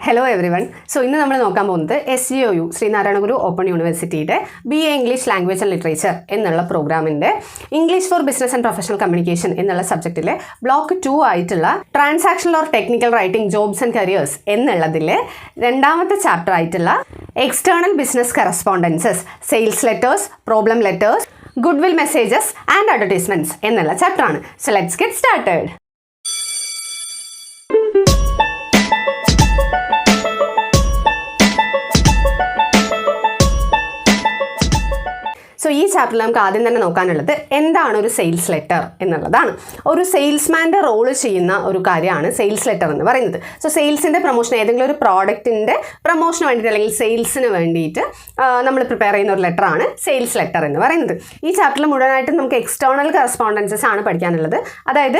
Hello every one. So ഇന്ന് നമ്മൾ നോക്കാൻ പോകുന്നത് SGOU ശ്രീനാരായണ ഗുരു ഓപ്പൺ യൂണിവേഴ്സിറ്റിയുടെ BA English language and literature എന്നുള്ള പ്രോഗ്രാമിൻ്റെ English for business and professional communication എന്നുള്ള സബ്ജക്റ്റിലെ ബ്ലോക്ക് 2 ആയിട്ടുള്ള transactional or technical writing jobs and careers എന്നുള്ളതിലെ രണ്ടാമത്തെ ചാപ്റ്റർ ആയിട്ടുള്ള external business correspondences, sales letters, problem letters, goodwill messages and advertisements എന്നുള്ള ചാപ്റ്ററാണ്. So let's get started. So ഈ ചാപ്റ്ററിൽ നമുക്ക് ആദ്യം തന്നെ നോക്കാനുള്ളത് എന്താണ് ഒരു സെയിൽസ് ലെറ്റർ എന്നുള്ളതാണ്. ഒരു സെയിൽസ്മാൻ്റെ റോള് ചെയ്യുന്ന ഒരു കാര്യമാണ് സെയിൽസ് ലെറ്റർ എന്ന് പറയുന്നത്. സോ സെയിൽസിൻ്റെ പ്രൊമോഷൻ, ഏതെങ്കിലും ഒരു പ്രോഡക്റ്റിൻ്റെ പ്രൊമോഷന് വേണ്ടിയിട്ട് അല്ലെങ്കിൽ സെയിൽസിന് വേണ്ടിയിട്ട് നമ്മൾ പ്രിപ്പയർ ചെയ്യുന്ന ഒരു ലെറ്ററാണ് സെയിൽസ് ലെറ്റർ എന്ന് പറയുന്നത്. ഈ ചാപ്റ്ററിൽ മുഴുവനായിട്ടും നമുക്ക് എക്സ്റ്റേണൽ കറസ്പോണ്ടൻസസ് ആണ് പഠിക്കാനുള്ളത്. അതായത്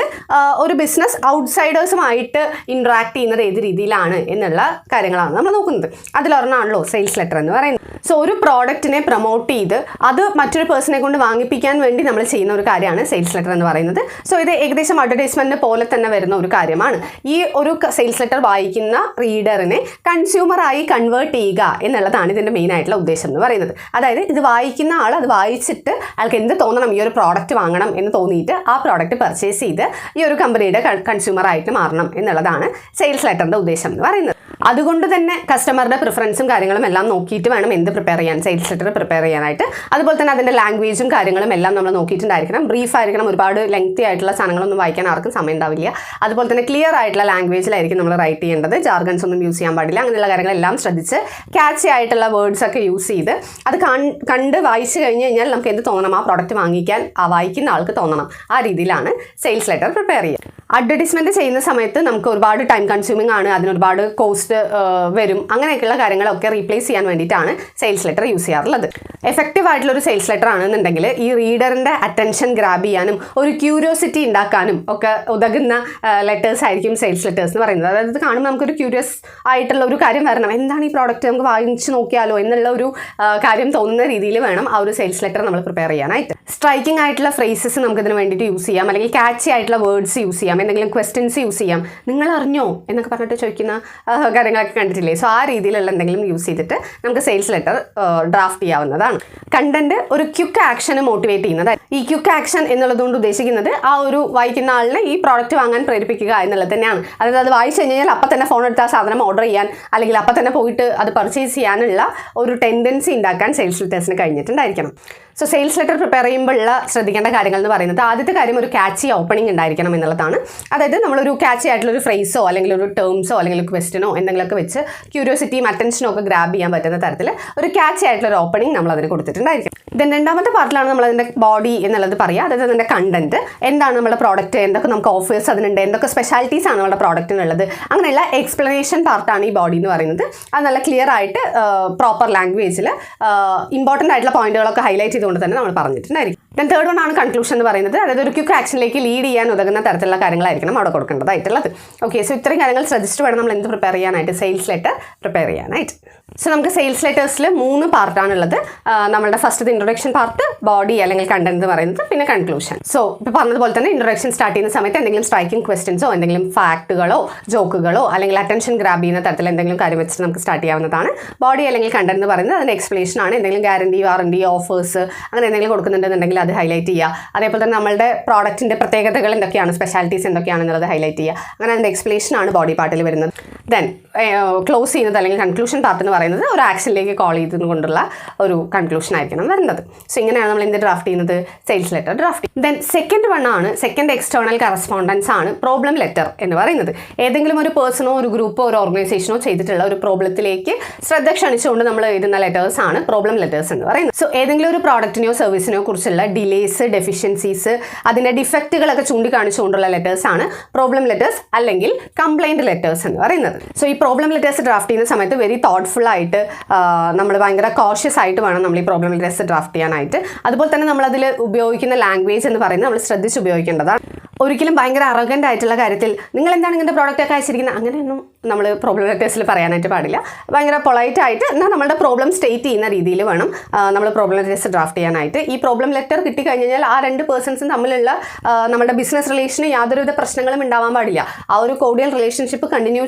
ഒരു ബിസിനസ് ഔട്ട്സൈഡേഴ്സുമായിട്ട് ഇൻട്രാക്ട് ചെയ്യുന്നത് ഏത് രീതിയിലാണ് എന്നുള്ള കാര്യങ്ങളാണ് നമ്മൾ നോക്കുന്നത്. അതിലൊരെണ്ണമാണല്ലോ സെയിൽസ് ലെറ്റർ എന്ന് പറയുന്നത്. സോ ഒരു പ്രോഡക്റ്റിനെ പ്രൊമോട്ട് ചെയ്ത് അത് മറ്റൊരു പേഴ്സണെ കൊണ്ട് വാങ്ങിപ്പിക്കാൻ വേണ്ടി നമ്മൾ ചെയ്യുന്ന ഒരു കാര്യമാണ് സെയിൽസ് ലെറ്റർ എന്ന് പറയുന്നത്. സോ ഇത് ഏകദേശം അഡ്വർടൈസ്മെൻറ്റിന് പോലെ തന്നെ വരുന്ന ഒരു കാര്യമാണ്. ഈ ഒരു സെയിൽസ് ലെറ്റർ വായിക്കുന്ന റീഡറിനെ കൺസ്യൂമറായി കൺവേർട്ട് ചെയ്യുക എന്നുള്ളതാണ് ഇതിൻ്റെ മെയിൻ ആയിട്ടുള്ള ഉദ്ദേശം എന്ന് പറയുന്നത്. അതായത് ഇത് വായിക്കുന്ന ആൾ അത് വായിച്ചിട്ട് അയാൾക്ക് എന്ത് തോന്നണം, ഈ ഒരു പ്രോഡക്റ്റ് വാങ്ങണം എന്ന് തോന്നിയിട്ട് ആ പ്രോഡക്റ്റ് പർച്ചേസ് ചെയ്ത് ഈ ഒരു കമ്പനിയുടെ കൺസ്യൂമറായിട്ട് മാറണം എന്നുള്ളതാണ് സെയിൽസ് ലെറ്ററിൻ്റെ ഉദ്ദേശം എന്ന് പറയുന്നത്. അതുകൊണ്ട് തന്നെ കസ്റ്റമറുടെ പ്രിഫറൻസും കാര്യങ്ങളും എല്ലാം നോക്കിയിട്ട് വേണം എന്ത് പ്രിപ്പയർ ചെയ്യാൻ, സെയിൽസ് ലെറ്റർ പ്രിപ്പയർ ചെയ്യാനായിട്ട്. അതുപോലെ തന്നെ അതിൻ്റെ ലാംഗ്വേജും കാര്യങ്ങളും എല്ലാം നമ്മൾ നോക്കിയിട്ടുണ്ടായിരിക്കണം. ബ്രീഫ് ആയിരിക്കണം. ഒരുപാട് ലെങ്തി ആയിട്ടുള്ള സാധനങ്ങളൊന്നും വായിക്കാൻ ആർക്കും സമയം ഉണ്ടാവില്ല. അതുപോലെ തന്നെ ക്ലിയർ ആയിട്ടുള്ള ലാംഗ്വേജിലായിരിക്കും നമ്മൾ റൈറ്റ് ചെയ്യേണ്ടത്. ജാർഗൻസ് ഒന്നും യൂസ് ചെയ്യാൻ പാടില്ല. അങ്ങനെയുള്ള കാര്യങ്ങളെല്ലാം ശ്രദ്ധിച്ച് ക്യാച്ചി ആയിട്ടുള്ള വേർഡ്സ് ഒക്കെ യൂസ് ചെയ്ത് അത് കണ്ട് വായിച്ചു കഴിഞ്ഞ് കഴിഞ്ഞാൽ നമുക്ക് എന്ത് തോന്നണം, ആ പ്രോഡക്റ്റ് വാങ്ങിക്കാൻ ആ വായിക്കുന്ന ആൾക്ക് തോന്നണം. ആ രീതിയിലാണ് സെയിൽസ് ലെറ്റർ പ്രിപ്പയർ ചെയ്യുക. അഡ്വർടൈസ്മെൻറ്റ് ചെയ്യുന്ന സമയത്ത് നമുക്ക് ഒരുപാട് ടൈം കൺസ്യൂമിംഗ് ആണ്, അതിനൊരുപാട് കോസ്റ്റ് വരും. അങ്ങനെയൊക്കെയുള്ള കാര്യങ്ങളൊക്കെ റീപ്ലേസ് ചെയ്യാൻ വേണ്ടിയിട്ടാണ് സെയിൽസ് ലെറ്റർ യൂസ് ചെയ്യാറുള്ളത്. എഫക്റ്റീവ് ആയിട്ടുള്ള ഒരു സെയിൽസ് ലെറ്റർ ആണെന്നുണ്ടെങ്കിൽ ഈ റീഡറിൻ്റെ അറ്റൻഷൻ ഗ്രാബ് ചെയ്യാനും ഒരു ക്യൂരിയോസിറ്റി ഉണ്ടാക്കാനും ഒക്കെ ഉതകുന്ന ലെറ്റേഴ്സ് ആയിരിക്കും സെയിൽസ് ലെറ്റേഴ്സ് എന്ന് പറയുന്നത്. അതായത് ഇത് കാണുമ്പോൾ നമുക്കൊരു ക്യൂരിയസ് ആയിട്ടുള്ള ഒരു കാര്യം വരണം, എന്താണ് ഈ പ്രോഡക്റ്റ്, നമുക്ക് വാങ്ങിച്ച് നോക്കിയാലോ എന്നുള്ള ഒരു കാര്യം തോന്നുന്ന രീതിയിൽ വേണം ആ ഒരു സെയിൽസ് ലെറ്റർ നമ്മൾ പ്രിപ്പയർ ചെയ്യാനായിട്ട്. സ്ട്രൈക്കിംഗ് ആയിട്ടുള്ള ഫ്രേസസ് നമുക്ക് ഇതിന് വേണ്ടിയിട്ട് യൂസ് ചെയ്യാം, അല്ലെങ്കിൽ ക്യാച്ചി ആയിട്ടുള്ള വേർഡ്സ് യൂസ് ചെയ്യാം, എന്തെങ്കിലും ക്വസ്റ്റ്യൻസ് യൂസ് ചെയ്യാം. നിങ്ങൾ അറിഞ്ഞോ എന്നൊക്കെ പറഞ്ഞിട്ട് ചോദിക്കുന്ന കാര്യങ്ങളൊക്കെ കണ്ടിട്ടില്ലേ. സോ ആ രീതിയിലുള്ള എന്തെങ്കിലും യൂസ് ചെയ്തിട്ട് നമുക്ക് സെയിൽസ് ലെറ്റർ ഡ്രാഫ്റ്റ് ചെയ്യാവുന്നതാണ്. കണ്ടന്റ് ഒരു ക്വിക്ക് ആക്ഷന് മോട്ടിവേറ്റ് ചെയ്യുന്നത്. ഈ ക്വിക്ക് ആക്ഷൻ എന്നുള്ളതുകൊണ്ട് ഉദ്ദേശിക്കുന്നത് ആ ഒരു വായിക്കുന്ന ആളിനെ ഈ പ്രോഡക്റ്റ് വാങ്ങാൻ പ്രേരിപ്പിക്കുക എന്നുള്ളത് തന്നെയാണ്. അതായത് അത് വായിച്ചു കഴിഞ്ഞാൽ അപ്പം തന്നെ ഫോൺ എടുത്ത് ആ സാധനം ഓർഡർ ചെയ്യാൻ അല്ലെങ്കിൽ അപ്പം തന്നെ പോയിട്ട് അത് പർച്ചേസ് ചെയ്യാനുള്ള ഒരു ടെൻഡൻസി ഉണ്ടാക്കാൻ സെയിൽസ് ലെറ്റേഴ്സിന് കഴിഞ്ഞിട്ടുണ്ടായിരിക്കണം. സോ സെയിൽസ് ലെറ്റർ പ്രിപ്പയർ ചെയ്യുമ്പോഴുള്ള ശ്രദ്ധിക്കേണ്ട കാര്യങ്ങൾ എന്ന് പറയുന്നത്, ആദ്യത്തെ കാര്യം ഒരു ക്യാച്ചി ഓപ്പണിംഗ് ഉണ്ടായിരിക്കണം എന്നുള്ളതാണ്. അതായത് നമ്മളൊരു ക്യാച്ചി ആയിട്ടുള്ള ഒരു ഫ്രേസോ അല്ലെങ്കിൽ ഒരു ടേംസോ അല്ലെങ്കിൽ ഒരു ക്വസ്റ്റ്യനോ എന്തെങ്കിലുമൊക്കെ വെച്ച് ക്യൂരിയോസിറ്റിയും അറ്റൻഷനും ഒക്കെ ഗ്രാബ് ചെയ്യാൻ പറ്റുന്ന തരത്തിൽ ഒരു ക്യാച്ചി ആയിട്ടുള്ള ഒരു ഓപ്പണിംഗ് നമ്മൾ അതിന് കൊടുത്തിട്ടുണ്ടായിരിക്കും. ദെൻ രണ്ടാമത്തെ പാർട്ടിലാണ് നമ്മൾ അതിൻ്റെ ബോഡി എന്നുള്ളത് പറയുക. അതായത് അതിൻ്റെ കണ്ടന്റ് എന്താണ്, നമ്മുടെ പ്രോഡക്റ്റ് എന്തൊക്കെ നമുക്ക് ഓഫേഴ്സ് അതിനുണ്ട്, എന്തൊക്കെ സ്പെഷ്യാലിറ്റീസ് ആണ് നമ്മുടെ പ്രോഡക്റ്റിനുള്ളത്, അങ്ങനെയുള്ള എക്സ്പ്ലനേഷൻ പാർട്ടാണ് ഈ ബോഡി എന്ന് പറയുന്നത്. അത് നല്ല ക്ലിയർ ആയിട്ട് പ്രോപ്പർ ലാംഗ്വേജിൽ ഇമ്പോർട്ടൻ്റ് ആയിട്ടുള്ള പോയിന്റുകളൊക്കെ ഹൈലൈറ്റ് ചെയ്തുകൊണ്ട് തന്നെ നമ്മൾ പറഞ്ഞിട്ടുണ്ടായിരിക്കും. ദെൻ തേർഡ് വൺ ആണ് കൺക്ലൂഷൻ എന്ന് പറയുന്നത്. അതായത് ഒരു ക്വിക്ക് ആക്ഷനിലേക്ക് ലീഡ് ചെയ്യാൻ ഉതകുന്ന തരത്തിലുള്ള കാര്യങ്ങളായിരിക്കണം അവിടെ കൊടുക്കേണ്ടതായിട്ടുള്ളത്. ഓക്കെ, സോ ഇത്രയും കാര്യങ്ങൾ ശ്രദ്ധിച്ചിട്ട് വേണം നമ്മൾ എന്ത് പ്രിപ്പയർ ചെയ്യാനായിട്ട്, സെയിൽസ് ലെറ്റർ പ്രിപ്പയർ ചെയ്യാനായിട്ട്. സോ നമുക്ക് സെയിൽസ് ലെറ്റേഴ്സിൽ 3 പാർട്ടാണുള്ളത്. നമ്മുടെ ഫസ്റ്റ് ഇൻട്രൊഡക്ഷൻ പാർട്ട്, ബോഡി അല്ലെങ്കിൽ കണ്ടന്റ് എന്ന് പറയുന്നത്, പിന്നെ കൺക്ലൂഷൻ. സോ ഇപ്പോൾ പറഞ്ഞതുപോലെ തന്നെ ഇൻട്രൊഡക്ഷൻ സ്റ്റാർട്ട് ചെയ്യുന്ന സമയത്ത് എന്തെങ്കിലും സ്ട്രൈക്കിംഗ് ക്വസ്റ്റ്യൻസോ എന്തെങ്കിലും ഫാക്റ്റുകളോ ജോക്കുകളോ അല്ലെങ്കിൽ അറ്റൻഷൻ ഗ്രാബ് ചെയ്യുന്ന തരത്തിൽ എന്തെങ്കിലും കാര്യം വെച്ചിട്ട് നമുക്ക് സ്റ്റാർട്ട് ചെയ്യാവുന്നതാണ്. ബോഡി അല്ലെങ്കിൽ കണ്ടന്റ് എന്ന് പറയുന്നത് അതിൻ്റെ എക്സ്പ്ലനേഷൻ ആണ്. എന്തെങ്കിലും ഗ്യാരണ്ടി, വാറണ്ടി, ഓഫേഴ്സ് അങ്ങനെ എന്തെങ്കിലും കൊടുക്കുന്നുണ്ടെന്നുണ്ടെങ്കിൽ അത് ഹൈലൈറ്റ് ചെയ്യുക. അതേപോലെ തന്നെ നമ്മുടെ പ്രോഡക്റ്റിൻ്റെ പ്രത്യേകതകൾ എന്തൊക്കെയാണ്, സ്പെഷ്യാലിറ്റീസ് എന്തൊക്കെയാണെന്നുള്ളത് ഹൈലൈറ്റ് ചെയ്യുക. അങ്ങനെ അതിൻ്റെ എക്സ്പ്ലനേഷൻ ആണ് ബോഡി പാർട്ടിൽ വരുന്നത്. ദെൻ ക്ലോസ് ചെയ്യുന്നത് അല്ലെങ്കിൽ കൺക്ലൂഷൻ പാർട്ട് എന്ന് പറയുന്നത് ഒരു ആക്ഷനിലേക്ക് കോൾ ചെയ്തുകൊണ്ടുള്ള ഒരു കൺക്ലൂഷൻ ആയിരിക്കണം വരുന്നത്. സോ ഇങ്ങനെയാണ് നമ്മൾ എന്ത് ഡ്രാഫ്റ്റ് ചെയ്യുന്നത്, sales letter draft. Then second one ആണ്, സെക്കൻഡ് എക്സ്റ്റേണൽ കറസ്പോണ്ടൻസ് ആണ് പ്രോബ്ലം ലെറ്റർ എന്ന് പറയുന്നത്. ഏതെങ്കിലും ഒരു പേഴ്സണോ ഒരു ഗ്രൂപ്പോ ഒരു ഓർഗനൈസേഷനോ ചെയ്തിട്ടുള്ള ഒരു പ്രോബ്ലത്തിലേക്ക് ശ്രദ്ധ ക്ഷണിച്ചുകൊണ്ട് നമ്മൾ എഴുതുന്ന ലെറ്റേഴ്സ് ആണ് പ്രോബ്ലം ലെറ്റേഴ്സ് എന്ന് പറയുന്നത്. സോ ഏതെങ്കിലും ഒരു പ്രോഡക്റ്റിനെയോ സർവീസിനെയോ കുറിച്ചുള്ള ഡിലേസ്, ഡെഫിഷ്യൻസീസ്, അതിൻ്റെ ഡിഫക്റ്റുകളൊക്കെ ചൂണ്ടിക്കാണിച്ചുകൊണ്ടുള്ള ലെറ്റേഴ്സ് ആണ് പ്രോബ്ലം ലെറ്റേഴ്സ് അല്ലെങ്കിൽ കംപ്ലൈൻറ്റ് ലെറ്റേഴ്സ് എന്ന് പറയുന്നത്. സോ ഈ പ്രോബ്ലം ലെറ്റേഴ്സ് ഡ്രാഫ്റ്റ് ചെയ്യുന്ന സമയത്ത് വെരി തോട്ട്ഫുൾ ആയിട്ട് നമ്മൾ ഭയങ്കര കോഷ്യസ് ആയിട്ട് വേണം നമ്മൾ ഈ പ്രോബ്ലം ലെറ്റേഴ്സ് ഡ്രാഫ്റ്റ് ചെയ്യാനായിട്ട്. അതുപോലെ തന്നെ നമ്മളതിൽ ഉപയോഗിക്കുന്ന ലാംഗ്വേജ് എന്ന് പറയുന്നത് നമ്മൾ ശ്രദ്ധിച്ച് ഉപയോഗിക്കേണ്ടതാണ്. ഒരിക്കലും ഭയങ്കര അറഗൻ്റ് ആയിട്ടുള്ള കാര്യത്തിൽ നിങ്ങൾ എന്താണ് ഇങ്ങനത്തെ പ്രോഡക്റ്റൊക്കെ അയച്ചിരിക്കുന്നത് അങ്ങനെയൊന്നും നമ്മൾ പ്രോബ്ലം ലെറ്റേഴ്സിൽ പറയാനായിട്ട് പാടില്ല. ഭയങ്കര പൊളൈറ്റ് ആയിട്ട് എന്നാൽ നമ്മളുടെ പ്രോബ്ലം സ്റ്റേറ്റ് ചെയ്യുന്ന രീതിയിൽ വേണം നമ്മൾ പ്രോബ്ലം ലെറ്റേഴ്സ് ഡ്രാഫ്റ്റ് ചെയ്യാനായിട്ട്. ഈ പ്രോബ്ലം ലെറ്റർ കിട്ടിക്കഴിഞ്ഞാൽ ആ രണ്ട് പേഴ്സൺസും തമ്മിലുള്ള നമ്മുടെ ബിസിനസ് റിലേഷന് യാതൊരുവിധ പ്രശ്നങ്ങളും ഉണ്ടാവാൻ പാടില്ല. ആ ഒരു കോഡിയൽ റിലേഷൻഷിപ്പ് കണ്ടിന്യൂ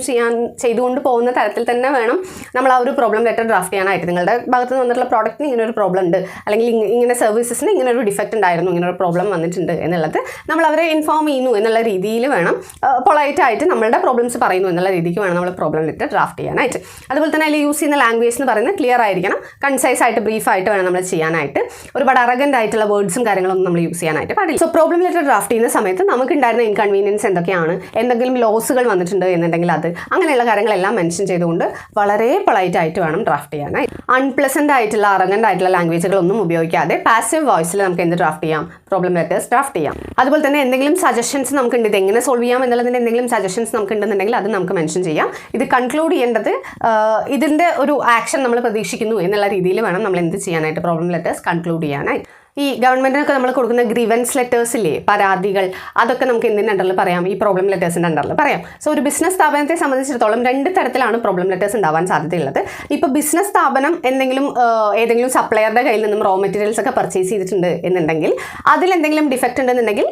ചെയ്തുകൊണ്ട് പോകുന്ന തരത്തിൽ തന്നെ വേണം നമ്മൾ ആ ഒരു പ്രോബ്ലം ലെറ്റർ ഡ്രാഫ്റ്റ് ചെയ്യാനായിട്ട്. നിങ്ങളുടെ ഭാഗത്ത് നിന്ന് വന്നിട്ടുള്ള പ്രോഡക്റ്റിന് ഇങ്ങനെ ഒരു പ്രോബ്ലം ഉണ്ട്, അല്ലെങ്കിൽ ഇങ്ങനെ സർവീസസിന് ഇങ്ങനെ ഒരു ഡിഫക്റ്റ് ഉണ്ടായിരുന്നു, ഇങ്ങനെ ഒരു പ്രോബ്ലം വന്നിട്ടുണ്ട് എന്നുള്ളത് നമ്മൾ അവരെ ഇൻഫോം ചെയ്യുന്നു എന്നുള്ള രീതിയിൽ വേണം, പൊളൈറ്റ് ആയിട്ട് നമ്മളുടെ പ്രോബ്ലംസ് പറയുന്നു എന്നുള്ള രീതിക്ക് വേണം നമ്മൾ പ്രോബ്ലം ലെറ്റർ ഡ്രാഫ്റ്റ് ചെയ്യാനായിട്ട്. അതുപോലെ തന്നെ അതിൽ യൂസ് ചെയ്യുന്ന ലാംഗ്വേജ് എന്ന് പറയുന്നത് ക്ലിയർ ആയിരിക്കണം, കൺസൈസ് ആയിട്ട് ബ്രീഫായിട്ട് വേണം നമ്മൾ ചെയ്യാനായിട്ട്. ഒരുപാട് അറഗൻ്റ് ആയിട്ടുള്ള വേർഡ്സും കാര്യങ്ങളൊന്നും നമ്മൾ യൂസ് ചെയ്യാനായിട്ട് പാടില്ല. സോ പ്രോബ്ലം ലെറ്റർ ഡ്രാഫ്റ്റ് ചെയ്യുന്ന സമയത്ത് നമുക്കുണ്ടായിരുന്ന ഇൻകൺവീനിയൻസ് എന്തൊക്കെയാണ്, എന്തെങ്കിലും ലോസുകൾ വന്നിട്ടുണ്ട് എന്നുണ്ടെങ്കിൽ അത് അങ്ങനെയുള്ള കാര്യങ്ങളെല്ലാം മെൻഷൻ ചെയ്തുകൊണ്ട് വളരെ പൊളൈറ്റ് ആയിട്ട് വേണം ഡ്രാഫ്റ്റ് ചെയ്യാനായി. അൺപ്ലസൻ്റ് ആയിട്ടുള്ള അറഗൻ്റ് ആയിട്ടുള്ള ലാംഗ്വേജുകളൊന്നും ഉപയോഗിക്കാതെ പാസീവ് വോയിസിൽ നമുക്ക് എന്ത് ഡ്രാഫ്റ്റ് ചെയ്യാം, പ്രോബ്ലം ലെറ്റേഴ്സ് ഡ്രാഫ്റ്റ് ചെയ്യാം. അതുപോലെ തന്നെ എന്തെങ്കിലും സജഷൻസ് നമുക്കുണ്ട്, ഇത് എങ്ങനെ സോൾവ് ചെയ്യാം എന്നുള്ളതിൻ്റെ എന്തെങ്കിലും സജഷൻസ് നമുക്കുണ്ടെന്നുണ്ടെങ്കിൽ അത് നമുക്ക് മെൻഷൻ ചെയ്യാം. ഇത് കൺക്ലൂഡ് ചെയ്യേണ്ടത് ഇതിൻ്റെ ഒരു ആക്ഷൻ നമ്മൾ പ്രതീക്ഷിക്കുന്നു എന്നുള്ള രീതിയിൽ വേണം നമ്മൾ എന്ത് ചെയ്യാനായിട്ട്, പ്രോബ്ലം ലെറ്റേഴ്സ് കൺക്ലൂഡ് ചെയ്യാനായി. ഈ ഗവൺമെൻറ്റിനൊക്കെ നമ്മൾ കൊടുക്കുന്ന ഗ്രീവൻസ് ലെറ്റേഴ്സില്ലേ, പരാതികൾ, അതൊക്കെ നമുക്ക് എന്തിൻ്റെ അണ്ടറിൽ പറയാം, ഈ പ്രോബ്ലം ലെറ്റേഴ്സിൻ്റെ അണ്ടറിൽ പറയാം. സോ ഒരു ബിസിനസ് സ്ഥാപനത്തെ സംബന്ധിച്ചിടത്തോളം രണ്ട് തരത്തിലാണ് പ്രോബ്ലം ലെറ്റേഴ്സ് ഉണ്ടാവാൻ സാധ്യതയുള്ളത്. ഇപ്പോൾ ബിസിനസ് സ്ഥാപനം ഏതെങ്കിലും സപ്ലയറുടെ കയ്യിൽ നിന്നും റോ മെറ്റീരിയൽസ് ഒക്കെ പർച്ചേസ് ചെയ്തിട്ടുണ്ട് എന്നുണ്ടെങ്കിൽ അതിലെന്തെങ്കിലും ഡിഫക്റ്റ് ഉണ്ടെന്നുണ്ടെങ്കിൽ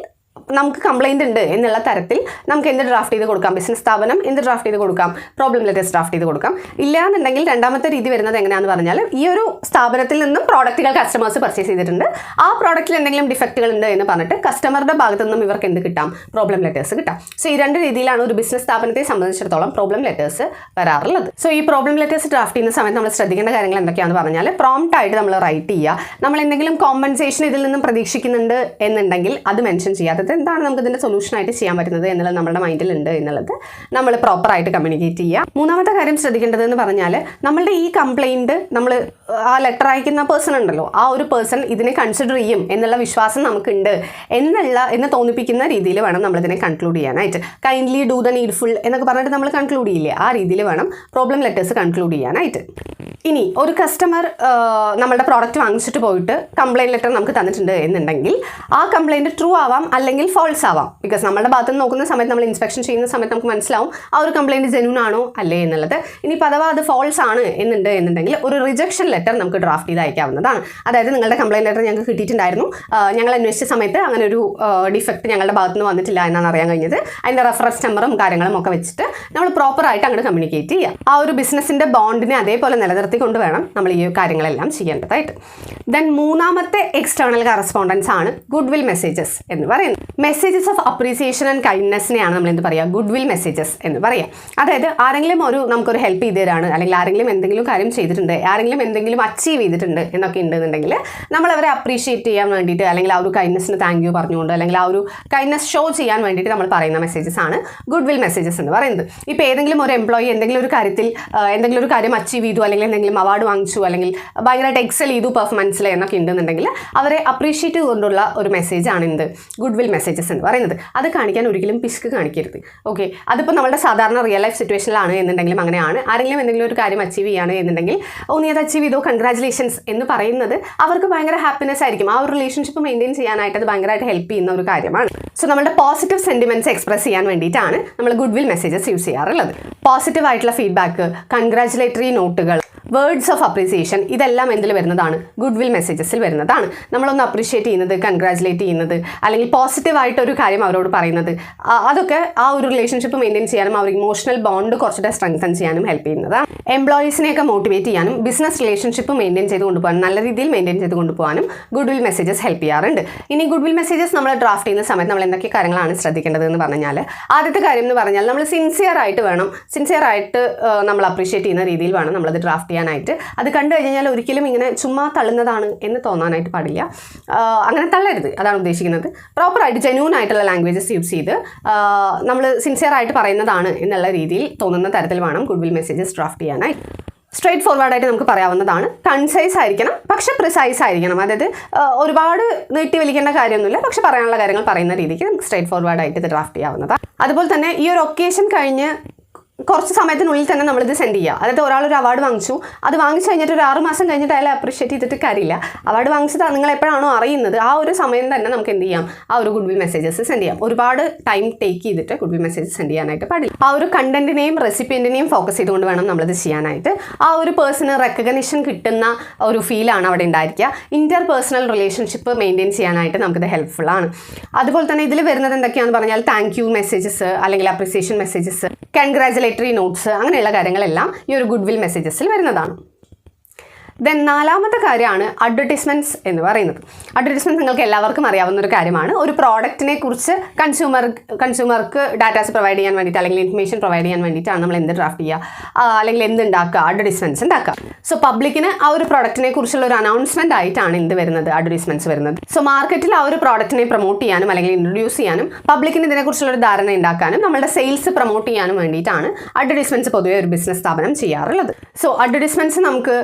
നമുക്ക് കംപ്ലയിൻ്റ് ഉണ്ട് എന്നുള്ള തരത്തിൽ നമുക്ക് എന്ത് ഡ്രാഫ്റ്റ് ചെയ്ത് കൊടുക്കാം, ബിസിനസ് സ്ഥാപനം എന്ത് ഡ്രാഫ്റ്റ് ചെയ്ത് കൊടുക്കാം, പ്രോബ്ലം ലെറ്റേഴ്സ് ഡ്രാഫ്റ്റ് ചെയ്ത് കൊടുക്കാം. ഇല്ലാന്നുണ്ടെങ്കിൽ രണ്ടാമത്തെ രീതി വരുന്നത് എങ്ങനെയാണെന്ന് പറഞ്ഞാൽ, ഈ ഒരു സ്ഥാപനത്തിൽ നിന്നും പ്രോഡക്റ്റുകൾ കസ്റ്റമേഴ്സ് പർച്ചേസ് ചെയ്തിട്ടുണ്ട്, ആ പ്രോഡക്റ്റിൽ എന്തെങ്കിലും ഡിഫക്റ്റുകൾ ഉണ്ട് എന്ന് പറഞ്ഞിട്ട് കസ്റ്റമറുടെ ഭാഗത്തു നിന്നും ഇവർക്ക് എന്ത് കിട്ടാം, പ്രോബ്ലം ലെറ്റേഴ്സ് കിട്ടാം. സോ ഈ രണ്ട് രീതിയിലാണ് ഒരു ബിസിനസ് സ്ഥാപനത്തെ സംബന്ധിച്ചിടത്തോളം പ്രോബ്ലം ലെറ്റേഴ്സ് വരാറുള്ളത്. സോ ഈ പ്രോബ്ലം ലെറ്റേഴ്സ് ഡ്രാഫ്റ്റ് ചെയ്യുന്ന സമയത്ത് നമ്മൾ ശ്രദ്ധിക്കേണ്ട കാര്യങ്ങൾ എന്തൊക്കെയാണെന്ന് പറഞ്ഞാൽ, പ്രോംപ്റ്റ് ആയിട്ട് നമ്മൾ റൈറ്റ് ചെയ്യുക. നമ്മൾ എന്തെങ്കിലും കോമ്പൻസേഷൻ ഇതിൽ നിന്നും പ്രതീക്ഷിക്കുന്നുണ്ട് എന്നുണ്ടെങ്കിൽ അത് മെൻഷൻ ചെയ്യാത്തത് എന്താണ് നമുക്ക് ഇതിൻ്റെ സൊല്യൂഷനായിട്ട് ചെയ്യാൻ പറ്റുന്നത് എന്നുള്ളത് നമ്മുടെ മൈൻഡിലുണ്ട് എന്നുള്ളത് നമ്മൾ പ്രോപ്പറായിട്ട് കമ്മ്യൂണിക്കേറ്റ് ചെയ്യുക. മൂന്നാമത്തെ കാര്യം ശ്രദ്ധിക്കേണ്ടത് എന്ന് പറഞ്ഞാൽ, നമ്മളുടെ ഈ കംപ്ലയിൻറ്റ് നമ്മൾ ആ ലെറ്റർ അയക്കുന്ന പേഴ്സൺ ഉണ്ടല്ലോ, ആ ഒരു പേഴ്സൺ ഇതിനെ കൺസിഡർ ചെയ്യും എന്നുള്ള വിശ്വാസം നമുക്കുണ്ട് എന്ന് തോന്നിപ്പിക്കുന്ന രീതിയിൽ വേണം നമ്മളിതിനെ കൺക്ലൂഡ് ചെയ്യാനായിട്ട്. കൈൻഡ്ലി ഡൂ ദ നീഡ്ഫുൾ എന്നൊക്കെ പറഞ്ഞിട്ട് നമ്മൾ കൺക്ലൂഡ് ചെയ്യില്ലേ, ആ രീതിയിൽ വേണം പ്രോബ്ലം ലെറ്റേഴ്സ് കൺക്ലൂഡ് ചെയ്യാനായിട്ട്. ഇനി ഒരു കസ്റ്റമർ നമ്മളുടെ പ്രോഡക്റ്റ് വാങ്ങിച്ചിട്ട് പോയിട്ട് കംപ്ലയിൻറ്റ് ലെറ്റർ നമുക്ക് തന്നിട്ടുണ്ട് എന്നുണ്ടെങ്കിൽ ആ കംപ്ലയിൻറ്റ് ട്രൂ ആവാം അല്ലെങ്കിൽ ഫോൾസ് ആവാം. ബിക്കോസ് നമ്മുടെ ഭാഗത്ത് നിന്ന് നോക്കുന്ന സമയത്ത്, നമ്മൾ ഇൻസ്പെക്ഷൻ ചെയ്യുന്ന സമയത്ത് നമുക്ക് മനസ്സിലാവും ആ ഒരു കംപ്ലയിൻറ്റ് ജെന്യൂൻ ആണോ അല്ലേ എന്നുള്ളത്. ഇനി അഥവാ അത് ഫോൾസ് ആണ് എന്നുണ്ടെങ്കിൽ ഒരു റിജക്ഷൻ ലെറ്റർ നമുക്ക് ഡ്രാഫ്റ്റ് ചെയ്ത് അയക്കാവുന്നതാണ്. അതായത് നിങ്ങളുടെ കംപ്ലയിൻറ്റ് ലെറ്റർ ഞങ്ങൾക്ക് കിട്ടിയിട്ടുണ്ടായിരുന്നു, ഞങ്ങൾ അന്വേഷിച്ച സമയത്ത് അങ്ങനെ ഒരു ഡിഫക്റ്റ് ഞങ്ങളുടെ ഭാഗത്ത് നിന്ന് വന്നിട്ടില്ല എന്നാണ് അറിയാൻ കഴിഞ്ഞത്, അതിൻ്റെ റെഫറൻസ് നമ്പറും കാര്യങ്ങളും ഒക്കെ വെച്ചിട്ട് നമ്മൾ പ്രോപ്പറായിട്ട് അങ്ങോട്ട് കമ്മ്യൂണിക്കേറ്റ് ചെയ്യുക. ആ ഒരു ബിസിനസ്സിൻ്റെ ബോണ്ടിനെ അതേപോലെ നിലനിർത്തിക്കൊണ്ട് വേണം നമ്മൾ ഈ കാര്യങ്ങളെല്ലാം ചെയ്യേണ്ടതായിട്ട്. ദെൻ മൂന്നാമത്തെ എക്സ്റ്റേണൽ കറസ്പോണ്ടൻസ് ആണ് ഗുഡ് വിൽ മെസ്സേജസ് എന്ന് പറയുന്നത്. മെസ്സേജസ് ഓഫ് അപ്രീസിയേഷൻ ആൻഡ് കൈൻഡ്നെസ്സിനെയാണ് നമ്മൾ എന്ത് പറയുക, ഗുഡ് വിൽ മെസ്സേജസ് എന്ന് പറയാം. അതായത് ആരെങ്കിലും നമുക്കൊരു ഹെൽപ്പ് ചെയ്ത് തരാണ്, അല്ലെങ്കിൽ ആരെങ്കിലും എന്തെങ്കിലും കാര്യം ചെയ്തിട്ടുണ്ട്, ആരെങ്കിലും എന്തെങ്കിലും അച്ചീവ് ചെയ്തിട്ടുണ്ട് എന്നൊക്കെ ഉണ്ടെന്നുണ്ടെങ്കിൽ നമ്മൾ അവരെ അപ്രീഷിയേറ്റ് ചെയ്യാൻ വേണ്ടിയിട്ട്, അല്ലെങ്കിൽ ആ ഒരു കൈൻഡ്നെസ്സിന് താങ്ക് യു പറഞ്ഞുകൊണ്ട്, അല്ലെങ്കിൽ ആ ഒരു കൈൻഡ്നെസ് ഷോ ചെയ്യാൻ വേണ്ടിയിട്ട് നമ്മൾ പറയുന്ന മെസ്സേജസ് ആണ് ഗുഡ് വിൽ മെസ്സേജസ് എന്ന് പറയുന്നത്. ഇപ്പോൾ ഏതെങ്കിലും ഒരു എംപ്ലോയി എന്തെങ്കിലും ഒരു കാര്യത്തിൽ എന്തെങ്കിലും ഒരു കാര്യം അച്ചീവ് ചെയ്തു, അല്ലെങ്കിൽ എന്തെങ്കിലും അവാർഡ് വാങ്ങിച്ചു, അല്ലെങ്കിൽ ഭയങ്കരമായിട്ട് എക്സൽ ചെയ്തു പെർഫോമൻസിൽ എന്നൊക്കെ ഉണ്ടെന്നുണ്ടെങ്കിൽ അവരെ അപ്രീഷിയേറ്റ് ചെയ്തുകൊണ്ടുള്ള ഒരു മെസ്സേജ് ആണ് എന്ത്, ഗുഡ് വിൽ മെസ്സേജസ് എന്ന് പറയുന്നത്. അത് കാണിക്കാൻ ഒരിക്കലും പിശുക്ക് കാണിക്കരുത്. ഓക്കെ, അതിപ്പോൾ നമ്മുടെ സാധാരണ റിയൽ ലൈഫ് സിറ്റുവേഷനിലാണ് എന്നുണ്ടെങ്കിലും അങ്ങനെയാണ്. ആരെങ്കിലും എന്തെങ്കിലും ഒരു കാര്യം അച്ചീവ് ചെയ്യുകയാണ് എന്നുണ്ടെങ്കിൽ, നീ അത് അച്ചീവ് ചെയ്തോ, കൺഗ്രാജുലേഷൻസ് എന്ന് പറയുന്നത് അവർക്ക് ഭയങ്കര ഹാപ്പിനെസ് ആയിരിക്കും. ആ ഒരു റിലേഷൻഷിപ്പ് മെയിൻറ്റെയിൻ ചെയ്യാനായിട്ട് അത് ഭയങ്കരമായിട്ട് ഹെൽപ്പ് ചെയ്യുന്ന ഒരു കാര്യമാണ്. സോ നമ്മുടെ പോസിറ്റീവ് സെൻറ്റിമെൻറ്റ്സ് എക്സ്പ്രസ് ചെയ്യാൻ വേണ്ടിയിട്ടാണ് നമ്മൾ ഗുഡ് വിൽ മെസ്സേജസ് യൂസ് ചെയ്യാറുള്ളത്. പോസിറ്റീവ് ആയിട്ടുള്ള ഫീഡ്ബാക്ക്, കൺഗ്രാജുലേറ്ററി നോട്ടുകൾ, വേർഡ്സ് ഓഫ് അപ്രീസിയേഷൻ, ഇതെല്ലാം എന്തിൽ വരുന്നതാണ്, ഗുഡ് വിൽ മെസ്സേജസിൽ വരുന്നതാണ്. നമ്മളൊന്ന് അപ്രീഷിയേറ്റ് ചെയ്യുന്നത്, കൺഗ്രാജുലേറ്റ് ചെയ്യുന്നത്, അല്ലെങ്കിൽ പോസിറ്റീവായിട്ടൊരു കാര്യം അവരോട് പറയുന്നത്, അതൊക്കെ ആ ഒരു റിലേഷൻഷിപ്പ് മെയിൻറ്റെയിൻ ചെയ്യാനും ആ ഒരു ഇമോഷണൽ ബോണ്ട് കുറച്ചുകൂടെ സ്ട്രെങ്തൻ ചെയ്യാനും ഹെൽപ്പ് ചെയ്യുന്നതാണ്. എംപ്ലോയീസിനെയൊക്കെ മോട്ടിവേറ്റ് ചെയ്യാനും ബിസിനസ് റിലേഷൻഷിപ്പ് മെയിൻറ്റെയിൻ ചെയ്ത് കൊണ്ടുപോകാനും, നല്ല രീതിയിൽ മെയിൻറ്റെയിൻ ചെയ്ത് കൊണ്ടുപോകാനും ഗുഡ് വിൽ മെസ്സേജസ് ഹെൽപ്പ് ചെയ്യാറുണ്ട്. ഇനി ഗുഡ് വിൽ മെസ്സേജസ് നമ്മൾ ഡ്രാഫ്റ്റ് ചെയ്യുന്ന സമയത്ത് നമ്മൾ എന്തൊക്കെ കാര്യങ്ങളാണ് ശ്രദ്ധിക്കേണ്ടത് എന്ന് പറഞ്ഞാൽ, ആദ്യത്തെ കാര്യം എന്ന് പറഞ്ഞാൽ നമ്മൾ സിൻസിയർ ആയിട്ട് നമ്മൾ അപ്രീഷിയേറ്റ് ചെയ്യുന്ന രീതിയിൽ വേണം നമ്മളത് ഡ്രാഫ്റ്റ് ചെയ്യാനായിട്ട്. അത് കണ്ടു കഴിഞ്ഞാൽ ഒരിക്കലും ഇങ്ങനെ ചുമ്മാ തള്ളുന്നതാണ് എന്ന് തോന്നാനായിട്ട് പാടില്ല. അങ്ങനെ തള്ളരുത്, അതാണ് ഉദ്ദേശിക്കുന്നത്. പ്രോപ്പറായിട്ട് ജെന്യൂൻ ആയിട്ടുള്ള ലാംഗ്വേജസ് യൂസ് ചെയ്ത് നമ്മൾ സിൻസിയർ ആയിട്ട് പറയുന്നതാണ് എന്നുള്ള രീതിയിൽ തോന്നുന്ന തരത്തിൽ വേണം ഗുഡ് വിൽ മെസ്സേജസ് ഡ്രാഫ്റ്റ് ചെയ്യാനായി. സ്ട്രെയിറ്റ് ഫോർവേഡായിട്ട് നമുക്ക് പറയാവുന്നതാണ്. കൺസൈസ് ആയിരിക്കണം, പക്ഷെ പ്രിസൈസ് ആയിരിക്കണം. അതായത് ഒരുപാട് നീട്ടി വലിക്കേണ്ട കാര്യമൊന്നുമില്ല, പക്ഷെ പറയാനുള്ള കാര്യങ്ങൾ പറയുന്ന രീതിക്ക് നമുക്ക് സ്ട്രെയിറ്റ് ഫോർവേഡായിട്ട് ഇത് ഡ്രാഫ്റ്റ് ചെയ്യാവുന്നതാണ്. അതുപോലെ തന്നെ ഈ ഒരു ഒക്കേഷൻ കഴിഞ്ഞ് കുറച്ച് സമയത്തിനുള്ളിൽ തന്നെ നമ്മളിത് സെൻഡ് ചെയ്യുക. അതായത് ഒരാളൊരു അവാർഡ് വാങ്ങിച്ചു, അത് വാങ്ങിച്ചു കഴിഞ്ഞിട്ട് ഒരു 6 മാസം കഴിഞ്ഞിട്ട് അയാളെ അപ്രീഷിയേറ്റ് ചെയ്തിട്ട് കാര്യമില്ല. അവാർഡ് വാങ്ങിച്ചത് നിങ്ങൾ എപ്പോഴാണോ അറിയുന്നത് ആ ഒരു സമയം തന്നെ നമുക്ക് എന്ത് ചെയ്യാം, ആ ഒരു ഗുഡ് വിൽ മെസ്സേജസ് സെൻഡ് ചെയ്യാം. ഒരുപാട് ടൈം ടേക്ക് ചെയ്തിട്ട് ഗുഡ് വിൽ മെസ്സേജസ് സെൻഡ് ചെയ്യാനായിട്ട് പാടില്ല. ആ ഒരു കണ്ടന്റിനെയും റെസിപ്പിയൻറ്റിനെയും ഫോക്കസ് ചെയ്തുകൊണ്ട് വേണം നമ്മളിത് ചെയ്യാനായിട്ട്. ആ ഒരു പേഴ്സണ് റെക്കഗ്നിഷൻ കിട്ടുന്ന ഒരു ഫീലാണ് അവിടെ ഉണ്ടായിരിക്കുക. ഇൻ്റർ പേഴ്സണൽ റിലേഷൻഷിപ്പ് മെയിൻറ്റെയിൻ ചെയ്യാനായിട്ട് നമുക്കിത് ഹെൽപ്ഫുൾ ആണ്. അതുപോലെ തന്നെ ഇതിൽ വരുന്നത് എന്തൊക്കെയാണെന്ന് പറഞ്ഞാൽ താങ്ക് യു മെസ്സേജസ്, അല്ലെങ്കിൽ അപ്രിസിയേഷൻ മെസ്സേജസ്, കൺഗ്രാജുലേറ്ററി നോട്ട്സ്, അങ്ങനെയുള്ള കാര്യങ്ങളെല്ലാം ഈ ഒരു ഗുഡ് വിൽ മെസ്സേജസിൽ വരുന്നതാണ്. ദെൻ 4ാമത്തെ കാര്യമാണ് അഡ്വർടൈസ്മെൻറ്റ്സ് എന്ന് പറയുന്നത്. അഡ്വർടൈസ്മെൻറ്റ് നിങ്ങൾക്ക് എല്ലാവർക്കും അറിയാവുന്ന ഒരു കാര്യമാണ്. ഒരു പ്രോഡക്റ്റിനെ കുറിച്ച് കൺസ്യൂമർക്ക് ഡാറ്റാസ് പ്രൊവൈഡ് ചെയ്യാൻ വേണ്ടിയിട്ട് അല്ലെങ്കിൽ ഇൻഫർമേഷൻ പ്രൊവൈഡ് ചെയ്യാൻ വേണ്ടിയിട്ടാണ് നമ്മൾ എന്ത് ഡ്രാഫ്റ്റ് ചെയ്യുക, അല്ലെങ്കിൽ എന്ത് ഉണ്ടാക്കുക, അഡ്വർടൈസ്മെൻറ്റ്സ് ഉണ്ടാക്കുക. സോ പബ്ലിക്കിന് ആ ഒരു പ്രോഡക്റ്റിനെ കുറിച്ചുള്ള ഒരു അനൗൺസ്മെൻറ്റ് ആയിട്ടാണ് എന്ത് വരുന്നത്, അഡ്വർടൈസ്മെൻറ്റ്സ് വരുന്നത്. സോ മാർക്കറ്റിൽ ആ ഒരു പ്രോഡക്റ്റിനെ പ്രൊമോട്ട് ചെയ്യാനും അല്ലെങ്കിൽ ഇൻട്രൊഡ്യൂസ് ചെയ്യാനും പബ്ലിക്കിന് ഇതിനെക്കുറിച്ചുള്ള ഒരു ധാരണ ഉണ്ടാക്കാനും നമ്മുടെ സെയിൽസ് പ്രൊമോട്ട് ചെയ്യാനും വേണ്ടിയിട്ടാണ് അഡ്വർടൈസ്മെൻറ്റ്സ് പൊതുവെ ഒരു ബിസിനസ് സ്ഥാപനം ചെയ്യാറുള്ളത്. സോ അഡ്വർടൈസ്മെൻറ്റ്സ് നമുക്ക്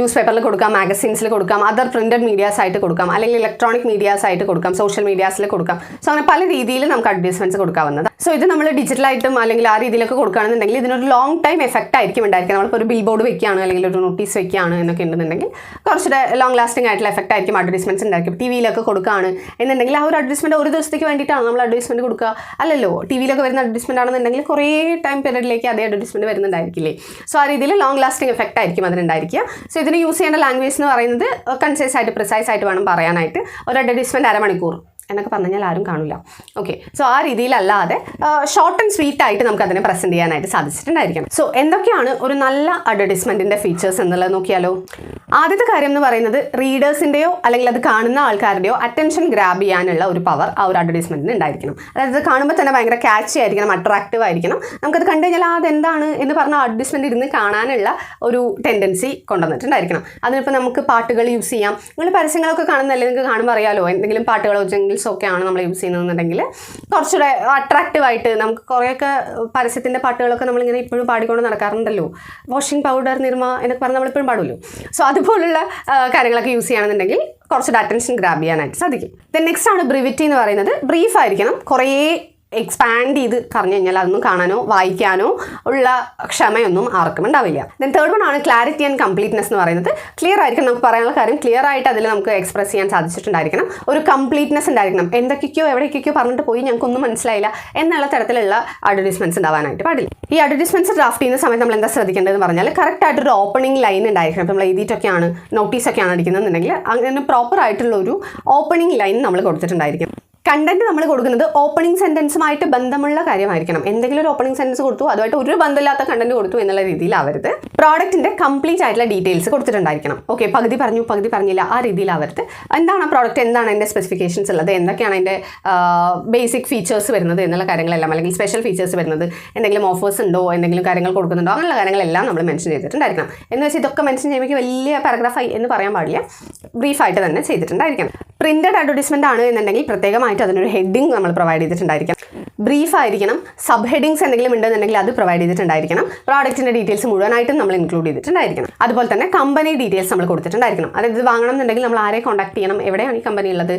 ന്യൂസ് പേപ്പറിൽ കൊടുക്കാം, മാഗസീൻസിൽ കൊടുക്കാം, അതർ പ്രിന്റഡ് മീഡിയാസ് ആയിട്ട് കൊടുക്കാം, അല്ലെങ്കിൽ ഇലക്ട്രോണിക് മീഡിയാസ് ആയിട്ട് കൊടുക്കാം, സോഷ്യൽ മീഡിയാസിൽ കൊടുക്കാം. സോ അങ്ങനെ പല രീതിയിൽ നമുക്ക് അഡ്വർടൈസ്മെന്റ്സ് കൊടുക്കാവുന്നത്. സോ ഇത് നമ്മൾ ഡിജിറ്റലായിട്ടും അല്ലെങ്കിൽ ആ രീതിയിലൊക്കെ കൊടുക്കുകയാണെന്നുണ്ടെങ്കിൽ ഇതിനൊരു ലോങ് ടൈം എഫക്റ്റ് ആയിരിക്കും ഉണ്ടായിരിക്കുക. നമ്മളിപ്പോൾ ഒരു ബിൽ ബോർഡ് വെക്കുകയാണ് അല്ലെങ്കിൽ ഒരു നോട്ടീസ് വെക്കുകയാണ് എന്നൊക്കെ ഉണ്ടെന്നുണ്ടെങ്കിൽ കുറച്ചുകൂടെ ലോങ് ലാസ്റ്റിംഗ് ആയിട്ടുള്ള എഫക്റ്റ് ആയിരിക്കും അഡ്വർടൈസ്മെന്റ്സ് ഉണ്ടായിരിക്കും. ടി വിയിലൊക്കെ കൊടുക്കുകയാണ് എന്നുണ്ടെങ്കിൽ ആ ഒരു അഡ്വർടൈസ്മെന്റ് ഒരു ദിവസത്തേക്ക് വേണ്ടിയിട്ടാണ് നമ്മൾ അഡ്വർടൈസ്മെന്റ് കൊടുക്കുക, അല്ലല്ലോ. ടി വിയിലൊക്കെ വരുന്ന അഡ്വർടൈസ്മെന്റ് ആണെന്നുണ്ടെങ്കിൽ കുറേ ടൈം പീരീഡിലേക്ക് അതേ അഡ്വർടൈസ്മെന്റ് വരുന്നുണ്ടായിരിക്കില്ലേ. സോ ആ രീതിയിൽ ലോങ് ലാസ്റ്റിംഗ് എഫക്റ്റ് ആയിരിക്കും അതിനുണ്ടായിരിക്കുക. സോ ഇതിന് യൂസ് ചെയ്യേണ്ട ലാംഗ്വേജ് എന്ന് പറയുന്നത് കൺസൈസ് ആയിട്ട് പ്രിസൈസ് ആയിട്ട് വേണം പറയാനായിട്ട്. ഒരു അഡ്വർടൈസ്മെന്റ് 1/2 മണിക്കൂർ എന്നൊക്കെ പറഞ്ഞു കഴിഞ്ഞാൽ ആരും കാണില്ല. ഓക്കെ, സോ ആ രീതിയിലല്ലാതെ ഷോർട്ട് ആൻഡ് സ്വീറ്റ് ആയിട്ട് നമുക്ക് അതിനെ പ്രസന്റ് ചെയ്യാനായിട്ട് സാധിച്ചിട്ടുണ്ടായിരിക്കണം. സോ എന്തൊക്കെയാണ് ഒരു നല്ല അഡ്വർടൈസ്മെന്റിന്റെ ഫീച്ചേഴ്സ് എന്നുള്ളത് നോക്കിയാലോ. ആദ്യത്തെ കാര്യം എന്ന് പറയുന്നത് റീഡേഴ്സിൻ്റെയോ അല്ലെങ്കിൽ അത് കാണുന്ന ആൾക്കാരുടെയോ അറ്റൻഷൻ ഗ്രാബ് ചെയ്യാനുള്ള ഒരു പവർ ആ ഒരു അഡ്വർടൈസ്മെന്റിന് ഉണ്ടായിരിക്കണം. അതായത് കാണുമ്പോൾ തന്നെ ഭയങ്കര ക്യാച്ചി ആയിരിക്കണം, അട്രാക്റ്റീവ് ആയിരിക്കണം. നമുക്കത് കണ്ടു കഴിഞ്ഞാൽ അതെന്താണ് എന്ന് പറഞ്ഞ അഡ്വർടൈസ്മെന്റ് ഇരുന്ന് കാണാനുള്ള ഒരു ടെൻഡൻസി കൊണ്ടുവന്നിട്ടുണ്ടായിരിക്കണം. അതിനിപ്പോൾ നമുക്ക് പാട്ടുകൾ യൂസ് ചെയ്യാം. നിങ്ങൾ പരസ്യങ്ങളൊക്കെ കാണുന്നതല്ലേ, നിങ്ങൾക്ക് കാണുമ്പോൾ അറിയാലോ. എന്തെങ്കിലും പാട്ടുകളോ ഒക്കെയാണ് നമ്മൾ യൂസ് ചെയ്യുന്നതെന്നുണ്ടെങ്കിൽ കുറച്ചുകൂടെ അട്രാക്റ്റീവായിട്ട് നമുക്ക് കുറേയൊക്കെ പരസ്യത്തിൻ്റെ പാട്ടുകളൊക്കെ നമ്മളിങ്ങനെ ഇപ്പോഴും പാടിക്കൊണ്ട് നടക്കാറുണ്ടല്ലോ. വാഷിംഗ് പൗഡർ നിർമ്മ എന്നൊക്കെ പറഞ്ഞ് നമ്മളിപ്പോഴും പാടുമല്ലോ. സോ അതുപോലുള്ള കാര്യങ്ങളൊക്കെ യൂസ് ചെയ്യുകയാണെന്നുണ്ടെങ്കിൽ കുറച്ചുകൂടെ അറ്റൻഷൻ ഗ്രാബ് ചെയ്യാനായിട്ട് സാധിക്കും. ദെൻ നെക്സ്റ്റ് ആണ് ബ്രീവിറ്റി എന്ന് പറയുന്നത്. ബ്രീഫ് ആയിരിക്കണം. കുറേ എക്സ്പാൻഡ് ചെയ്ത് പറഞ്ഞു കഴിഞ്ഞാൽ അതൊന്നും കാണാനോ വായിക്കാനോ ഉള്ള ക്ഷമയൊന്നും ആർക്കും ഉണ്ടാവില്ല. ദെൻ തേർഡ് വൺ ആണ് ക്ലാരിറ്റി ആൻഡ് കംപ്ലീറ്റ്നെസ് എന്ന് പറയുന്നത്. ക്ലിയർ ആയിരിക്കണം, നമുക്ക് പറയാനുള്ള കാര്യം ക്ലിയർ ആയിട്ട് അതിൽ നമുക്ക് എക്സ്പ്രസ് ചെയ്യാൻ സാധിച്ചിട്ടുണ്ടായിരിക്കണം. ഒരു കംപ്ലീറ്റ്നെസ് ഉണ്ടായിരിക്കണം. എന്തൊക്കെയോ എവിടേക്കൊക്കെയോ പറഞ്ഞിട്ട് പോയി ഞങ്ങൾക്കൊന്നും മനസ്സിലായില്ല എന്നുള്ള തരത്തിലുള്ള അഡ്വർടൈസ്മെന്റ്സ് ഉണ്ടാവാനായിട്ട് പാടില്ല. ഈ അഡ്വർടൈസ്മെന്റ്സ് ഡ്രാഫ്റ്റ് ചെയ്യുന്ന സമയത്ത് നമ്മൾ എന്താ ശ്രദ്ധിക്കേണ്ടതെന്ന് പറഞ്ഞാൽ കറക്റ്റ് ആയിട്ടൊരു ഓപ്പണിംഗ് ലൈൻ ഉണ്ടായിരിക്കണം. ഇപ്പോൾ നമ്മൾ എഴുതിയിട്ടൊക്കെയാണ് നോട്ടീസൊക്കെയാണ് അടിക്കുന്നതെന്നുണ്ടെങ്കിൽ അങ്ങനെ പ്രോപ്പർ ആയിട്ടുള്ള ഒരു ഓപ്പണിംഗ് ലൈൻ നമ്മൾ കൊടുത്തിട്ടുണ്ടായിരിക്കും. കണ്ടന്റ് നമ്മൾ കൊടുക്കുന്നത് ഓപ്പണിംഗ് സെന്റൻസുമായിട്ട് ബന്ധമുള്ള കാര്യമായിരിക്കണം. എന്തെങ്കിലും ഒരു ഓപ്പണിംഗ് സെന്റൻസ് കൊടുത്തു അതുമായിട്ട് ഒരു ബന്ധമില്ലാത്ത കണ്ടന്റ് കൊടുത്തു എന്നുള്ള രീതിയിലാവരുത്. പ്രോഡക്റ്റിന്റെ കംപ്ലീറ്റ് ആയിട്ടുള്ള ഡീറ്റെയിൽസ് കൊടുത്തിട്ടുണ്ടായിരിക്കണം. ഓക്കെ, പകുതി പറഞ്ഞു പകുതി പറഞ്ഞില്ല, ആ രീതിയിലാവരുത്. എന്താണ് ആ പ്രോഡക്റ്റ്, എന്താണ് അതിൻ്റെ സ്പെസിഫിക്കേഷൻസ് ഉള്ളത്, എന്തൊക്കെയാണ് അതിൻ്റെ ബേസിക് ഫീച്ചേഴ്സ് വരുന്നത് എന്നുള്ള കാര്യങ്ങളെല്ലാം, അല്ലെങ്കിൽ സ്പെഷ്യൽ ഫീച്ചേഴ്സ് വരുന്നത്, എന്തെങ്കിലും ഓഫേഴ്സ് ഉണ്ടോ, എന്തെങ്കിലും കാര്യങ്ങൾ കൊടുക്കുന്നുണ്ടോ, അങ്ങനെയുള്ള കാര്യങ്ങളെല്ലാം നമ്മൾ മെൻഷൻ ചെയ്തിട്ടുണ്ടായിരിക്കണം. എന്ന് വെച്ചാൽ ഇതൊക്കെ മെൻഷൻ ചെയ്യുമ്പോൾ വലിയ പാരഗ്രാഫായി എന്ന് പറയാൻ പാടില്ല, ബ്രീഫായിട്ട് തന്നെ ചെയ്തിട്ടുണ്ടായിരിക്കണം. പ്രിന്റഡ് അഡ്വർടൈസ്മെന്റ് ആണ് എന്നുണ്ടെങ്കിൽ പ്രത്യേകമായിട്ട് അതിനൊരു ഹെഡിങ് നമ്മൾ പ്രൊവൈഡ് ചെയ്തിട്ടുണ്ടായിരിക്കണം. ബ്രീഫ് ആയിരിക്കണം. സബ് ഹെഡിങ്സ് എന്തെങ്കിലും ഉണ്ടെന്നുണ്ടെങ്കിൽ അത് പ്രൊവൈഡ് ചെയ്തിട്ടുണ്ടായിരിക്കണം. പ്രോഡക്റ്റിന്റെ ഡീറ്റെയിൽസ് മുഴുവനായിട്ടും നമ്മൾ ഇൻക്ലൂഡ് ചെയ്തിട്ടുണ്ടായിരിക്കണം. അതുപോലെ തന്നെ കമ്പനി ഡീറ്റെയിൽസ് നമ്മൾ കൊടുത്തിട്ടുണ്ടായിരിക്കണം. അതായത് ഇത് വാങ്ങണം എന്നുണ്ടെങ്കിൽ നമ്മൾ ആരെ കോൺടാക്ട് ചെയ്യണം, എവിടെയാണ് ഈ കമ്പനി ഉള്ളത്,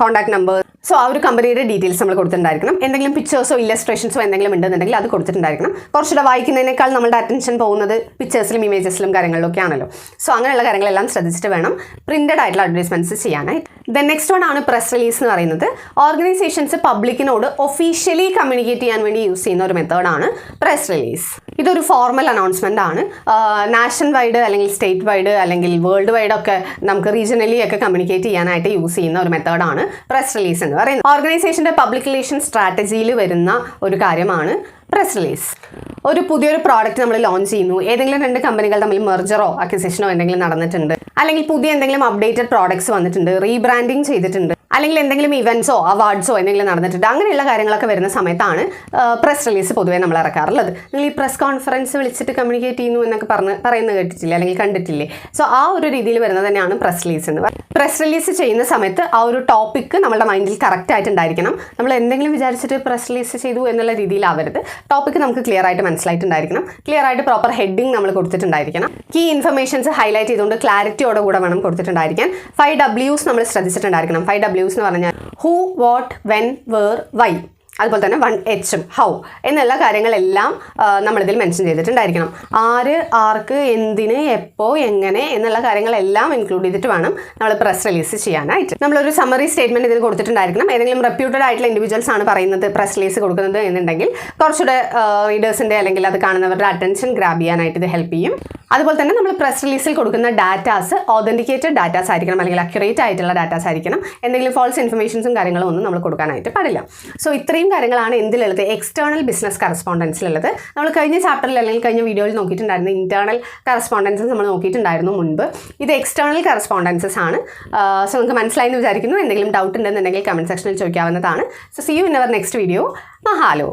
കോൺടാക്ട് നമ്പർ, സോ ആ ഒരു കമ്പനിയുടെ ഡീറ്റെയിൽസ് നമ്മൾ കൊടുത്തിട്ടുണ്ടായിരിക്കണം. എന്തെങ്കിലും പിക്ചേഴ്സോ ഇല്ലസ്ട്രേഷൻസോ എന്തെങ്കിലും ഉണ്ടെന്നുണ്ടെങ്കിൽ അത് കൊടുത്തിട്ടുണ്ടായിരിക്കണം. കുറച്ചുകൂടെ വായിക്കുന്നതിനേക്കാൾ നമ്മളുടെ അറ്റൻഷൻ പോകുന്നത് പിക്ചേഴ്സിലും ഇമേജസിലും കാര്യങ്ങളിലൊക്കെ ആണല്ലോ. സോ അങ്ങനെയുള്ള കാര്യങ്ങളെല്ലാം ശ്രദ്ധിച്ചിട്ട് വേണം പ്രിന്റഡ് ആയിട്ടുള്ള അഡ്വർടൈസ്മെന്റ്സ് ചെയ്യാനായിട്ട്. ദെൻ നെക്സ്റ്റ് വൺ ആണ് പ്രസ് റിലീസ് എന്ന് പറയുന്നത്. ഓർഗനൈസേഷൻസ് പബ്ലിക്കിനോട് ഒഫീഷ്യലി കമ്മ്യൂണിക്കേറ്റ് ചെയ്യാൻ വേണ്ടി യൂസ് ചെയ്യുന്ന ഒരു മെത്തേഡാണ് പ്രസ് റിലീസ്. ഇതൊരു ഫോർമൽ അനൗൺസ്മെന്റ് ആണ്. നാഷണൽ വൈഡ് അല്ലെങ്കിൽ സ്റ്റേറ്റ് വൈഡ് അല്ലെങ്കിൽ വേൾഡ് വൈഡ് ഒക്കെ നമുക്ക് റീജിയണലി ഒക്കെ കമ്മ്യൂണിക്കേറ്റ് ചെയ്യാനായിട്ട് യൂസ് ചെയ്യുന്ന ഒരു മെത്തേഡാണ് പ്രസ് റിലീസ് എന്ന് പറയുന്നത്. ഓർഗനൈസേഷന്റെ പബ്ലിക് റിലേഷൻ സ്ട്രാറ്റജിയിൽ വരുന്ന ഒരു കാര്യമാണ് പ്രസ് റിലീസ്. ഒരു പുതിയൊരു പ്രോഡക്റ്റ് നമ്മൾ ലോഞ്ച് ചെയ്യുന്നു, ഏതെങ്കിലും 2 കമ്പനികൾ തമ്മിൽ മെർജറോ അക്വിസിഷനോ എന്തെങ്കിലും നടന്നിട്ടുണ്ട്, അല്ലെങ്കിൽ പുതിയ എന്തെങ്കിലും അപ്ഡേറ്റഡ് പ്രോഡക്ട്സ് വന്നിട്ടുണ്ട്, റീബ്രാൻഡിങ് ചെയ്തിട്ടുണ്ട്, അല്ലെങ്കിൽ എന്തെങ്കിലും ഇവന്റ്സോ അവാർഡ്സോ എന്തെങ്കിലും നടന്നിട്ടുണ്ട്, അങ്ങനെയുള്ള കാര്യങ്ങളൊക്കെ വരുന്ന സമയത്താണ് പ്രസ് റിലീസ് പൊതുവേ നമ്മൾ ഇറക്കാറുള്ളത്. നിങ്ങൾ ഈ പ്രസ് കോൺഫറൻസ് വിളിച്ചിട്ട് കമ്മ്യൂണിക്കേറ്റ് ചെയ്യുന്നു എന്നൊക്കെ പറയുന്നത് കേട്ടിട്ടില്ലേ അല്ലെങ്കിൽ കണ്ടിട്ടില്ലേ? സോ ആ ഒരു രീതിയിൽ വരുന്നത് തന്നെയാണ് പ്രസ് റിലീസ് എന്ന് പറയുന്നത്. പ്രസ് റിലീസ് ചെയ്യുന്ന സമയത്ത് ആ ഒരു ടോപ്പിക്ക് നമ്മുടെ മൈൻഡിൽ കറക്റ്റ് ആയിട്ടുണ്ടായിരിക്കണം. നമ്മൾ എന്തെങ്കിലും വിചാരിച്ചിട്ട് പ്രസ് റിലീസ് ചെയ്തു എന്നുള്ള രീതിയിലാവരുത്. ടോപ്പിക്ക് നമുക്ക് ക്ലിയർ ആയിട്ട് മനസ്സിലായിട്ടുണ്ടായിരിക്കണം. ക്ലിയർ ആയിട്ട് പ്രോപ്പർ ഹെഡിങ് നമ്മൾ കൊടുത്തിട്ടുണ്ടായിരിക്കണം. കീ ഇൻഫർമേഷൻസ് ഹൈലൈറ്റ് ചെയ്തുകൊണ്ട് ക്ലാരിറ്റിയോടെ കൂടെ വേണം കൊടുത്തിട്ടുണ്ടായിരിക്കാൻ. 5 Ws നമ്മൾ ശ്രദ്ധിച്ചിട്ടുണ്ടായിരിക്കണം. 5 Ws എന്ന് പറഞ്ഞാൽ who, what, when, where, why. അതുപോലെ തന്നെ 1H ഹൗ എന്നുള്ള കാര്യങ്ങളെല്ലാം നമ്മളിതിൽ മെൻഷൻ ചെയ്തിട്ടുണ്ടായിരിക്കണം. ആര്, ആർക്ക്, എന്തിന്, എപ്പോൾ, എങ്ങനെ എന്നുള്ള കാര്യങ്ങളെല്ലാം ഇൻക്ലൂഡ് ചെയ്തിട്ട് വേണം നമ്മൾ പ്രസ് റിലീസ് ചെയ്യാനായിട്ട്. നമ്മളൊരു സമ്മറി സ്റ്റേറ്റ്മെൻറ്റ് ഇതിൽ കൊടുത്തിട്ടുണ്ടായിരിക്കണം. ഏതെങ്കിലും റെപ്യൂട്ടഡ് ആയിട്ടുള്ള ഇൻഡിവിജ്വൽസ് ആണ് പറയുന്നത് പ്രസ് റിലീസ് കൊടുക്കുന്നത് എന്നുണ്ടെങ്കിൽ കുറച്ചുകൂടെ റീഡേഴ്സിൻ്റെ അല്ലെങ്കിൽ അത് കാണുന്നവരുടെ അറ്റൻഷൻ ഗ്രാബ് ചെയ്യാനായിട്ട് ഇത് ഹെൽപ്പ് ചെയ്യും. അതുപോലെ തന്നെ നമ്മൾ പ്രസ് റിലീസിൽ കൊടുക്കുന്ന ഡാറ്റാസ് ഓതൻറ്റിക്കേറ്റഡ് ഡാറ്റാസ് ആയിരിക്കണം, അല്ലെങ്കിൽ അക്യുറേറ്റ് ആയിട്ടുള്ള ഡാറ്റാസ് ആയിരിക്കണം. എന്തെങ്കിലും ഫോൾസ് ഇൻഫർമേഷൻസും കാര്യങ്ങളും ഒന്നും നമ്മൾ കൊടുക്കാനായിട്ട് പാടില്ല. സോ ഇത്രയും കാര്യങ്ങളാണ് എന്തിലുള്ളത്, എക്സ്റ്റേണൽ ബിസിനസ് കറസ്പോണ്ടൻസിലുള്ളത്. നമ്മൾ കഴിഞ്ഞ ചാപ്റ്ററിൽ അല്ലെങ്കിൽ കഴിഞ്ഞ വീഡിയോയിൽ നോക്കിയിട്ടുണ്ടായിരുന്നു ഇന്റേണൽ കറസ്പോണ്ടൻസസ് നമ്മൾ നോക്കിയിട്ടുണ്ടായിരുന്നു മുൻപ്. ഇത് എക്സ്റ്റേണൽ കറസ്പോണ്ടൻസസ് ആണ്. സോ നിങ്ങൾക്ക് മനസ്സിലായി എന്ന് വിചാരിക്കുന്നു. എന്തെങ്കിലും ഡൗട്ട് ഉണ്ടെന്നുണ്ടെങ്കിൽ കമൻറ്റ് സെക്ഷനിൽ ചോദിക്കാവുന്നതാണ്. So see you in our next video. മഹാലോ.